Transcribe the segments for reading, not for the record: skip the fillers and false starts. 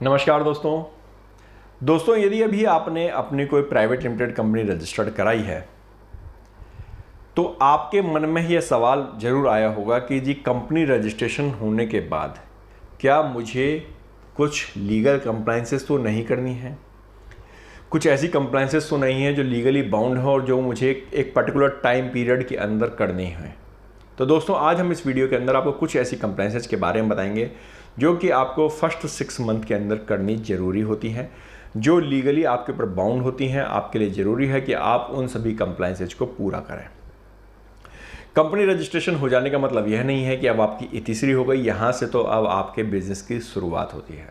नमस्कार दोस्तों यदि अभी आपने अपनी कोई प्राइवेट लिमिटेड कंपनी रजिस्टर्ड कराई है तो आपके मन में यह सवाल ज़रूर आया होगा कि जी कंपनी रजिस्ट्रेशन होने के बाद क्या मुझे कुछ लीगल कंप्लाइंसेस तो नहीं करनी है, कुछ ऐसी कंप्लाइंसेस तो नहीं है जो लीगली बाउंड हो और जो मुझे एक पर्टिकुलर टाइम पीरियड के अंदर करनी है। तो दोस्तों आज हम इस वीडियो के अंदर आपको कुछ ऐसी कंप्लाइंसेस के बारे में बताएंगे जो कि आपको फर्स्ट 6 मंथ के अंदर करनी ज़रूरी होती हैं, जो लीगली आपके ऊपर बाउंड होती हैं। आपके लिए ज़रूरी है कि आप उन सभी कंप्लाइंसेस को पूरा करें। कंपनी रजिस्ट्रेशन हो जाने का मतलब यह नहीं है कि अब आपकी तीसरी हो गई, यहाँ से तो अब आपके बिजनेस की शुरुआत होती है।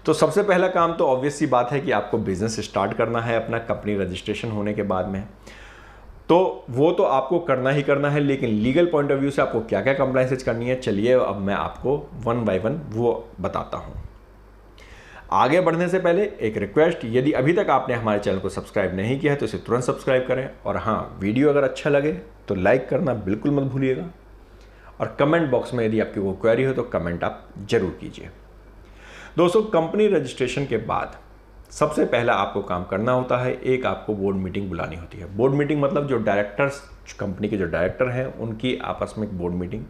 तो सबसे पहला काम तो ऑब्वियस सी बात है कि आपको बिजनेस स्टार्ट करना है अपना कंपनी रजिस्ट्रेशन होने के बाद में, तो वो तो आपको करना ही करना है। लेकिन लीगल पॉइंट ऑफ व्यू से आपको क्या क्या कंप्लाइंसेस करनी है, चलिए अब मैं आपको वन बाय वन वो बताता हूँ। आगे बढ़ने से पहले एक रिक्वेस्ट, यदि अभी तक आपने हमारे चैनल को सब्सक्राइब नहीं किया है तो इसे तुरंत सब्सक्राइब करें, और हाँ, वीडियो अगर अच्छा लगे तो लाइक करना बिल्कुल मत भूलिएगा, और कमेंट बॉक्स में यदि आपकी कोई क्वेरी हो तो कमेंट आप जरूर कीजिए। दोस्तों कंपनी रजिस्ट्रेशन के बाद सबसे पहला आपको काम करना होता है, एक आपको बोर्ड मीटिंग बुलानी होती है। बोर्ड मीटिंग मतलब जो डायरेक्टर्स, कंपनी के जो डायरेक्टर हैं उनकी आपस में एक बोर्ड मीटिंग,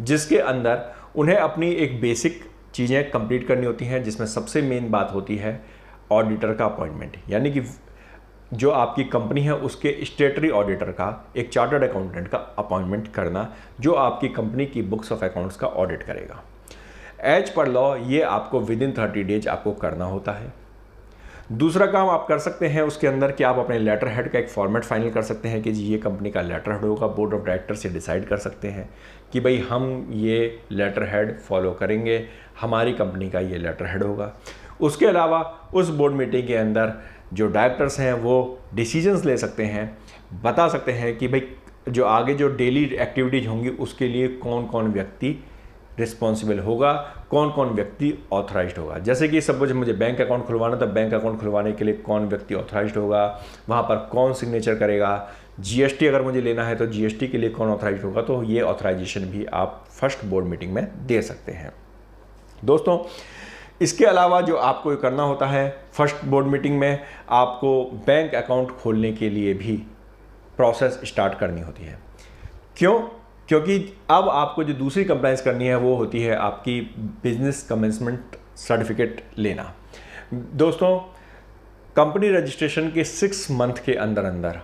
जिसके अंदर उन्हें अपनी एक बेसिक चीज़ें कंप्लीट करनी होती हैं, जिसमें सबसे मेन बात होती है ऑडिटर का अपॉइंटमेंट, यानी कि जो आपकी कंपनी है उसके स्टेटरी ऑडिटर का, एक चार्टर्ड अकाउंटेंट का अपॉइंटमेंट करना, जो आपकी कंपनी की बुक्स ऑफ अकाउंट्स का ऑडिट करेगा। एज पर लॉ ये आपको विदिन 30 डेज आपको करना होता है। दूसरा काम आप कर सकते हैं उसके अंदर कि आप अपने लेटर हेड का एक फॉर्मेट फाइनल कर सकते हैं कि जी ये कंपनी का लेटर हेड होगा। बोर्ड ऑफ डायरेक्टर से डिसाइड कर सकते हैं कि भाई हम ये लेटर हेड फॉलो करेंगे, हमारी कंपनी का ये लेटर हेड होगा। उसके अलावा उस बोर्ड मीटिंग के अंदर जो डायरेक्टर्स हैं वो डिसीजंस ले सकते हैं, बता सकते हैं कि भाई जो आगे जो डेली एक्टिविटीज़ होंगी उसके लिए कौन कौन व्यक्ति रिस्पॉन्सिबल होगा, कौन कौन व्यक्ति ऑथराइज्ड होगा। जैसे कि सपोज मुझे बैंक अकाउंट खुलवाना था, बैंक अकाउंट खुलवाने के लिए कौन व्यक्ति ऑथराइज्ड होगा, वहाँ पर कौन सिग्नेचर करेगा। जीएसटी अगर मुझे लेना है तो जीएसटी के लिए कौन ऑथराइज्ड होगा, तो ये ऑथराइजेशन भी आप फर्स्ट बोर्ड मीटिंग में दे सकते हैं। दोस्तों इसके अलावा जो आपको करना होता है फर्स्ट बोर्ड मीटिंग में, आपको बैंक अकाउंट खोलने के लिए भी प्रोसेस स्टार्ट करनी होती है। क्यों? क्योंकि अब आपको जो दूसरी कंप्लाइंस करनी है वो होती है आपकी बिजनेस कमेंसमेंट सर्टिफिकेट लेना। दोस्तों कंपनी रजिस्ट्रेशन के 6 मंथ के अंदर अंदर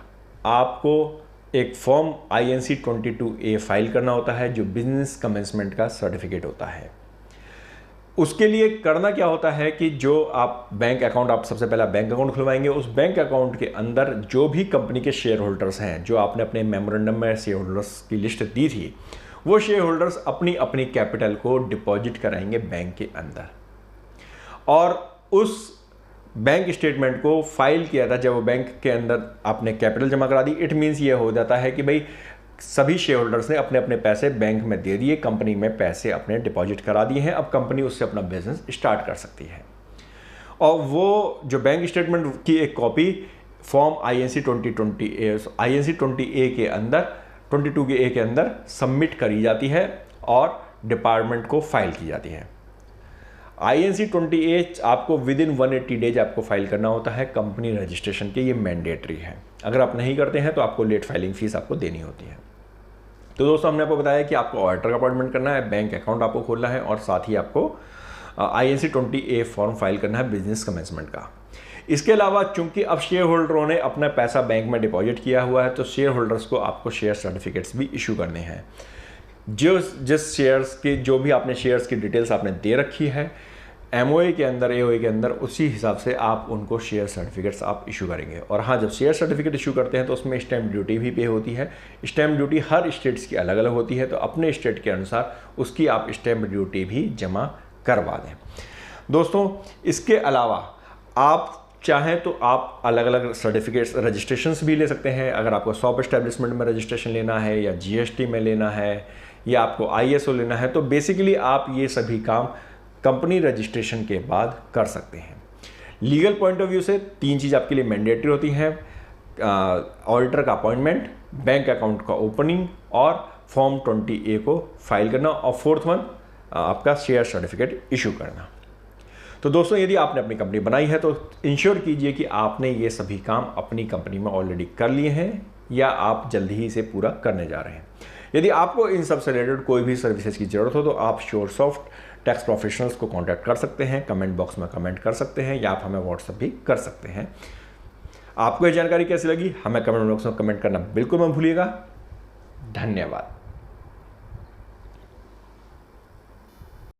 आपको एक फॉर्म INC 22A फाइल करना होता है, जो बिजनेस कमेंसमेंट का सर्टिफिकेट होता है। उसके लिए करना क्या होता है कि जो आप बैंक अकाउंट, आप सबसे पहला बैंक अकाउंट खुलवाएंगे। उस बैंक अकाउंट के अंदर जो भी कंपनी के शेयर होल्डर्स हैं, जो आपने अपने मेमोरेंडम में शेयर होल्डर्स की लिस्ट दी थी, वो शेयर होल्डर्स अपनी अपनी कैपिटल को डिपॉजिट कराएंगे बैंक के अंदर, और उस बैंक स्टेटमेंट को फाइल किया था। जब वो बैंक के अंदर आपने कैपिटल जमा करा दी, इट मीन्स ये हो जाता है कि भाई सभी शेयर होल्डर्स ने अपने अपने पैसे बैंक में दे दिए, कंपनी में पैसे अपने डिपॉजिट करा दिए हैं। अब कंपनी उससे अपना बिजनेस स्टार्ट कर सकती है। और वो जो बैंक स्टेटमेंट की एक कॉपी फॉर्म INC 20A के अंदर 22A के अंदर सबमिट करी जाती है और डिपार्टमेंट को फाइल की जाती है। INC 20A आपको विदिन 180 डेज आपको फाइल करना होता है कंपनी रजिस्ट्रेशन के, ये मैंडेटरी है। अगर आप नहीं करते हैं तो आपको लेट फाइलिंग फीस आपको देनी होती है। तो दोस्तों हमने आपको बताया कि आपको ऑडिटर का अपॉइंटमेंट करना है, बैंक अकाउंट आपको खोलना है, और साथ ही आपको INC 20A फॉर्म फाइल करना है बिजनेस कमेंसमेंट का। इसके अलावा चूंकि अब शेयर होल्डरों ने अपना पैसा बैंक में डिपॉजिट किया हुआ है, तो शेयर होल्डर्स को आपको शेयर सर्टिफिकेट्स भी इशू करने हैं। जिस शेयर्स के, जो भी आपने शेयर्स की डिटेल्स आपने दे रखी है MOA के अंदर, AOA के अंदर, उसी हिसाब से आप उनको शेयर सर्टिफिकेट्स आप इशू करेंगे। और हाँ, जब शेयर सर्टिफिकेट इशू करते हैं तो उसमें स्टैम्प ड्यूटी भी पे होती है। स्टैम्प ड्यूटी हर स्टेट्स की अलग अलग होती है, तो अपने स्टेट के अनुसार उसकी आप स्टैम्प ड्यूटी भी जमा करवा दें। दोस्तों इसके अलावा आप चाहें तो आप अलग अलग सर्टिफिकेट्स, रजिस्ट्रेशंस भी ले सकते हैं। अगर आपको शॉप एस्टेब्लिशमेंट में रजिस्ट्रेशन लेना है, या GST में लेना है, या आपको ISO लेना है, तो बेसिकली आप ये सभी काम कंपनी रजिस्ट्रेशन के बाद कर सकते हैं। लीगल पॉइंट ऑफ व्यू से 3 चीज़ आपके लिए मैंडेटरी होती हैं: ऑडिटर का अपॉइंटमेंट, बैंक अकाउंट का ओपनिंग, और फॉर्म 20A को फाइल करना, और 4th वन आपका शेयर सर्टिफिकेट इशू करना। तो दोस्तों, यदि आपने अपनी कंपनी बनाई है तो इंश्योर कीजिए कि आपने ये सभी काम अपनी कंपनी में ऑलरेडी कर लिए हैं या आप जल्दी ही इसे पूरा करने जा रहे हैं। यदि आपको इन सब से रिलेटेड कोई भी सर्विसेज की ज़रूरत हो तो आप श्योरसॉफ्ट टैक्स प्रोफेशनल्स को कांटेक्ट कर सकते हैं, कमेंट बॉक्स में कमेंट कर सकते हैं या आप हमें व्हाट्सएप भी कर सकते हैं। आपको ये जानकारी कैसी लगी हमें कमेंट बॉक्स में कमेंट करना बिल्कुल मत भूलिएगा। धन्यवाद।